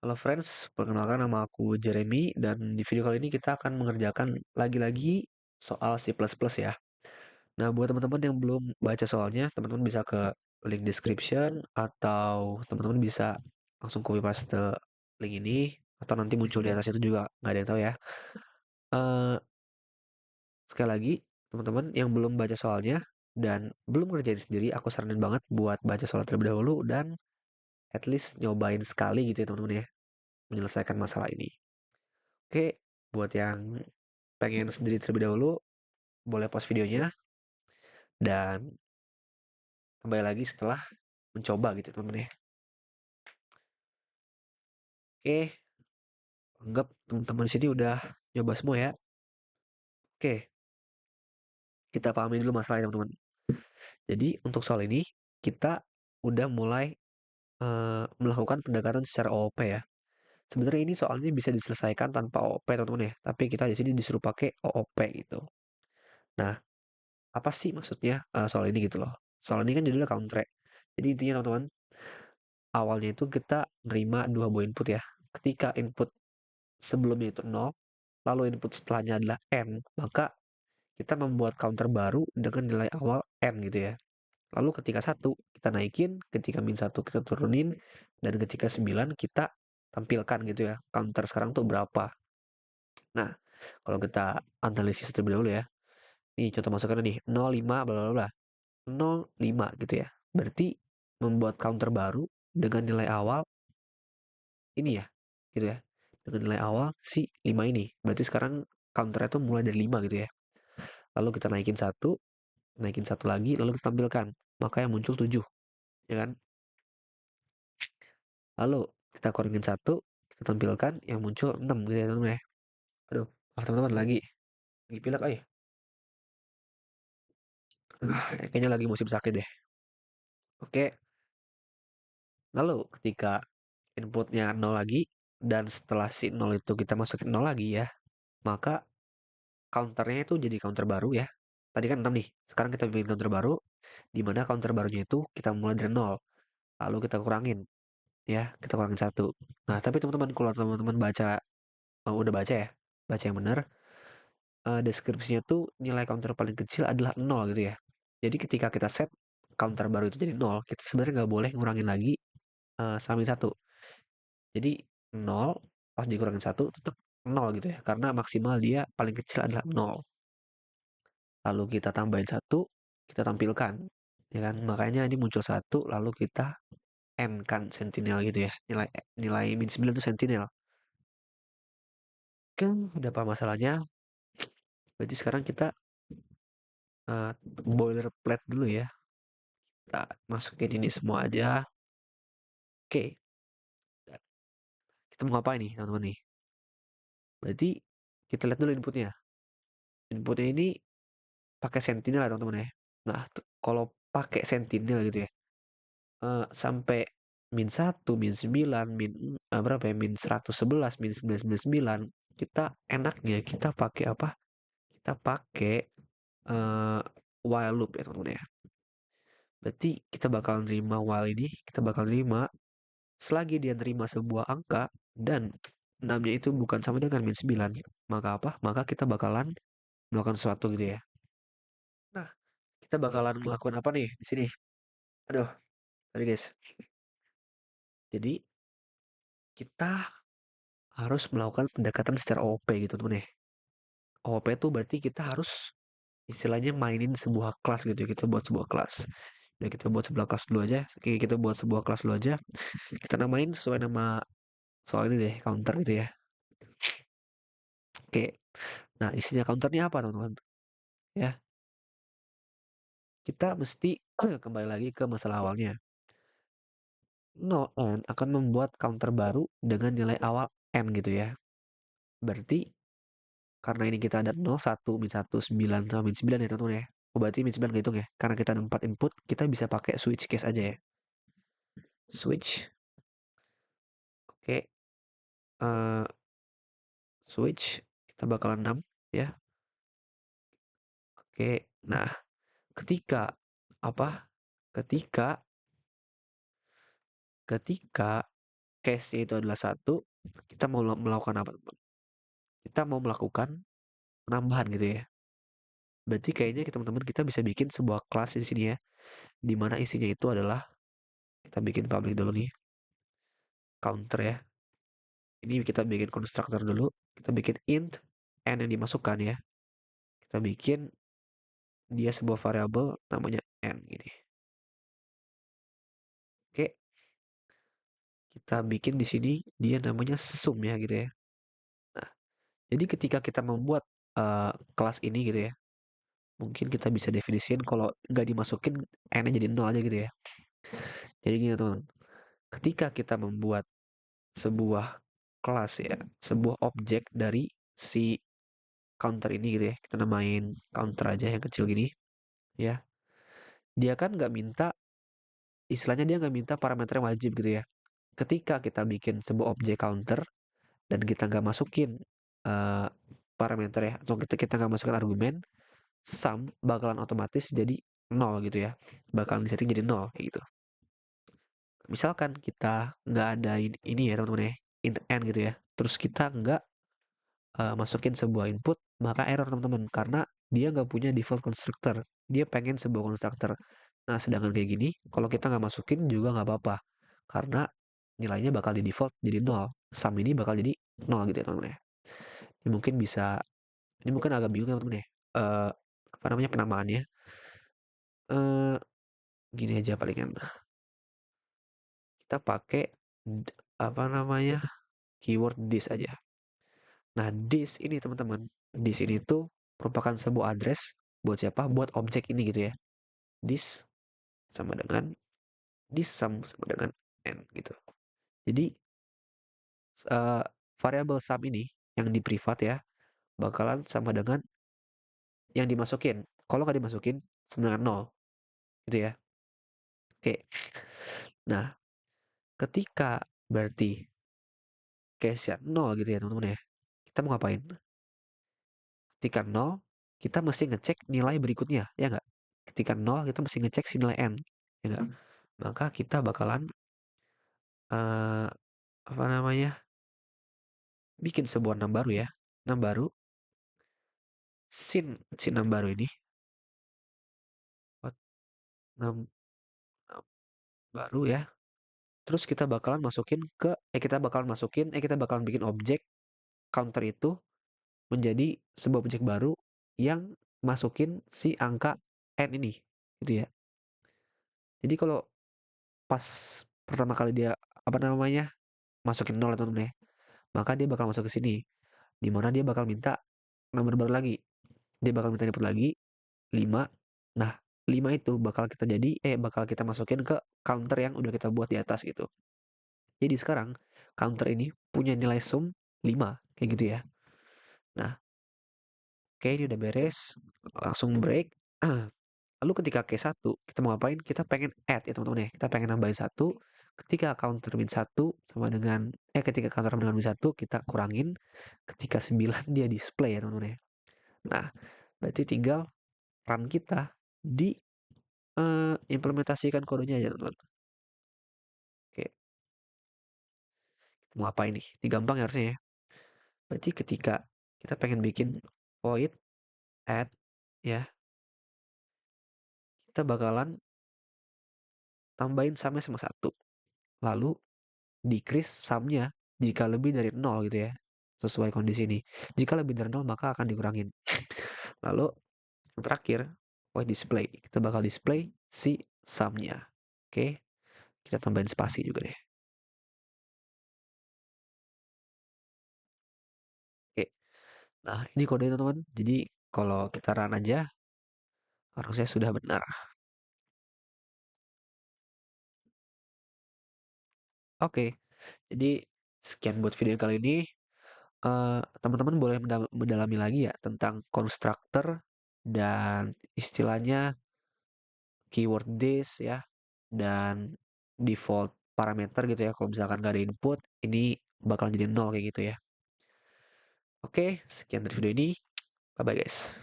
Halo friends, perkenalkan nama aku Jeremy dan di video kali ini kita akan mengerjakan lagi-lagi soal C++ ya. Nah, buat teman-teman yang belum baca soalnya, teman-teman bisa ke link description atau teman-teman bisa langsung copy paste link ini atau nanti muncul di atas itu juga nggak ada yang tahu ya. Eh, Sekali lagi, teman-teman yang belum baca soalnya dan belum ngerjain sendiri, aku saranin banget buat baca soal terlebih dahulu dan at least nyobain sekali gitu ya teman-teman ya, menyelesaikan masalah ini. Oke, buat yang pengen sendiri terlebih dahulu, boleh pause videonya dan kembali lagi setelah mencoba gitu teman-teman ya. Oke, anggap teman-teman sini udah nyoba semua ya. Oke, kita pahami dulu masalahnya teman-teman. Jadi untuk soal ini kita udah mulai melakukan pendekatan secara OOP ya. Sebenarnya ini soalnya bisa diselesaikan tanpa OOP teman-teman ya, tapi kita di sini disuruh pakai OOP gitu. Nah, apa sih maksudnya soal ini gitu loh? Soal ini kan judulnya counter. Jadi intinya teman-teman, awalnya itu kita nerima dua buah input ya. Ketika input sebelumnya itu 0, lalu input setelahnya adalah n, maka kita membuat counter baru dengan nilai awal n gitu ya. Lalu ketika 1 kita naikin, ketika min 1 kita turunin, dan ketika 9 kita tampilkan gitu ya. Counter sekarang tuh berapa. Nah, kalau kita analisis terlebih dahulu ya. Nih contoh masukannya nih, 0, 5, bla bla bla. 0, 5 gitu ya. Berarti membuat counter baru dengan nilai awal ini ya, gitu ya. Dengan nilai awal si 5 ini. Berarti sekarang counternya tuh mulai dari 5 gitu ya. Lalu kita naikin satu lagi, lalu kita tampilkan. Maka yang muncul 7, ya kan? Lalu kita kurangin satu, kita tampilkan yang muncul 6 gitu ya teman-teman ya. Aduh, teman-teman lagi pilek kayaknya lagi musim sakit deh. Oke, lalu ketika inputnya 0 lagi, dan setelah si 0 itu kita masukin 0 lagi ya, maka counternya itu jadi counter baru ya. Tadi kan 6 nih, sekarang kita bikin counter baru, di mana counter barunya itu kita mulai dari 0, lalu kita kurangin ya, kita kurangin satu. Nah, tapi teman-teman kalau teman-teman udah baca ya, baca yang benar, deskripsinya tuh nilai counter paling kecil adalah 0 gitu ya. Jadi ketika kita set counter baru itu jadi 0, kita sebenarnya nggak boleh ngurangin lagi samping satu. Jadi 0 pas dikurangin satu tetap 0 gitu ya, karena maksimal dia paling kecil adalah 0. Lalu kita tambahin satu, kita tampilkan, ya kan? Makanya ini muncul satu, lalu kita n kan sentinel gitu ya. Nilai nilai min 9 itu sentinel. Kan udah apa masalahnya? Berarti sekarang kita uh, boilerplate dulu ya. Kita masukin ini semua aja. Oke, kita mau ngapain nih teman-teman nih? Berarti kita lihat dulu inputnya. Inputnya ini pakai sentinel ya teman-teman ya. Nah, kalau pakai sentinel gitu ya, sampai min satu, min 9, berapa ya? Min 111, min 999. Kita enaknya kita pakai apa? Kita pakai eh, while loop ya teman-teman ya. Berarti kita bakal nerima while ini, kita bakal nerima selagi dia nerima sebuah angka dan 6-nya itu bukan sama dengan min 9, maka apa? Maka kita bakalan melakukan sesuatu gitu ya. Nah, kita bakalan melakukan apa nih di sini? Aduh, tadi guys. Jadi kita harus melakukan pendekatan secara OOP gitu teman ya. OOP itu berarti kita harus istilahnya mainin sebuah kelas gitu ya. Kita buat sebuah kelas. Ya kita buat sebuah kelas dulu aja. Oke, kita buat sebuah kelas dulu aja. Kita namain sesuai nama soal ini deh, counter gitu ya. Oke. Nah, isinya counter ini apa teman-teman? Ya, kita mesti kembali lagi ke masalah awalnya. 0n akan membuat counter baru dengan nilai awal n gitu ya. Berarti karena ini kita ada 0, 1, min 1, 9, sama min 9 ya teman-teman ya. Oh, berarti min 9 gak hitung ya. Karena kita ada 4 input, kita bisa pakai switch case aja ya. Switch. Oke. eh Switch. Kita bakalan 6 ya. Oke. Nah, ketika apa? Ketika case-nya itu adalah satu, kita mau melakukan apa, teman? Kita mau melakukan penambahan gitu ya. Berarti kayaknya teman-teman kita bisa bikin sebuah kelas di sini ya, di mana isinya itu adalah kita bikin public dulu nih, counter ya. Ini kita bikin konstruktor dulu, kita bikin int n yang dimasukkan ya. Kita bikin dia sebuah variabel namanya n gini. Oke, kita bikin di sini dia namanya sum ya gitu ya. Nah, jadi ketika kita membuat kelas ini gitu ya, mungkin kita bisa definisikan kalau nggak dimasukin n-nya jadi 0 aja gitu ya. Jadi gini teman, ketika kita membuat sebuah kelas ya, sebuah objek dari si counter ini gitu ya, kita namain counter aja yang kecil gini ya. Dia kan nggak minta, istilahnya dia nggak minta parameter yang wajib gitu ya. Ketika kita bikin sebuah objek counter dan kita nggak masukin uh, parameter ya, atau kita nggak masukin argumen, sum bakalan otomatis jadi 0 gitu ya, bakalan disetting jadi 0 kayak gitu. Misalkan kita nggak ada ini ya teman-teman ya, int n gitu ya, terus kita nggak masukin sebuah input, maka error teman-teman, karena dia nggak punya default constructor, dia pengen sebuah constructor. Nah sedangkan kayak gini, kalau kita nggak masukin juga nggak apa-apa, karena nilainya bakal di default jadi 0, sum ini bakal jadi 0 gitu ya teman-teman ya. Ini mungkin bisa, ini mungkin agak bingung ya teman-teman ya, apa namanya penamaannya. eh Gini aja palingan, kita pakai apa namanya, keyword this aja. Nah, this ini teman-teman, this ini tuh merupakan sebuah address buat siapa? Buat objek ini gitu ya. This sama dengan this sama dengan n gitu. Jadi uh, variabel sum ini yang di privat ya bakalan sama dengan yang dimasukin. Kalau nggak dimasukin sama dengan 0 gitu ya. Oke. Nah, ketika berarti case-nya 0 gitu ya teman-teman ya. Kita mau ngapain? Ketika 0, kita mesti ngecek nilai berikutnya, ya nggak? Ketika 0, kita mesti ngecek si nilai n, ya nggak? Maka kita bakalan eh apa namanya? Bikin sebuah enam baru ya. Enam baru, si enam baru ini, enam baru ya. Terus kita bakalan masukin kita bakalan bikin objek counter itu menjadi sebuah objek baru yang masukin si angka n ini, gitu ya. Jadi kalau pas pertama kali dia apa namanya masukin 0 teman-teman ya, maka dia bakal masuk ke sini, di mana dia bakal minta nomor baru lagi, dia bakal minta input lagi 5. Nah 5 itu bakal kita masukin ke counter yang udah kita buat di atas gitu. Jadi sekarang counter ini punya nilai sum 5 kayak gitu ya. Nah oke, ini udah beres, langsung break. Lalu ketika Q1 kita mau ngapain? Kita pengen add ya teman-teman ya. Kita pengen nambahin 1. Ketika counter min 1 sama dengan ketika counter sama dengan min 1 kita kurangin. Ketika 9 dia display ya teman-teman ya. Nah, berarti tinggal run kita di implementasikan kodenya aja teman-teman. Oke, kita mau apa ini? Ini gampang ya harusnya ya. Berarti ketika kita pengen bikin void add ya, kita bakalan tambahin sumnya sama 1. Lalu decrease sumnya jika lebih dari 0 gitu ya, sesuai kondisi ini. Jika lebih dari 0 maka akan dikurangin. Lalu yang terakhir void display, kita bakal display si sumnya. Oke, kita tambahin spasi juga deh. Oke, nah ini kode teman-teman. Jadi kalau kita run aja harusnya sudah benar. Oke, jadi sekian buat video kali ini. Teman-teman boleh mendalami lagi ya tentang constructor dan istilahnya keyword this ya, dan default parameter gitu ya. Kalau misalkan nggak ada input, ini bakal jadi 0 kayak gitu ya. Oke, sekian dari video ini. Bye bye guys.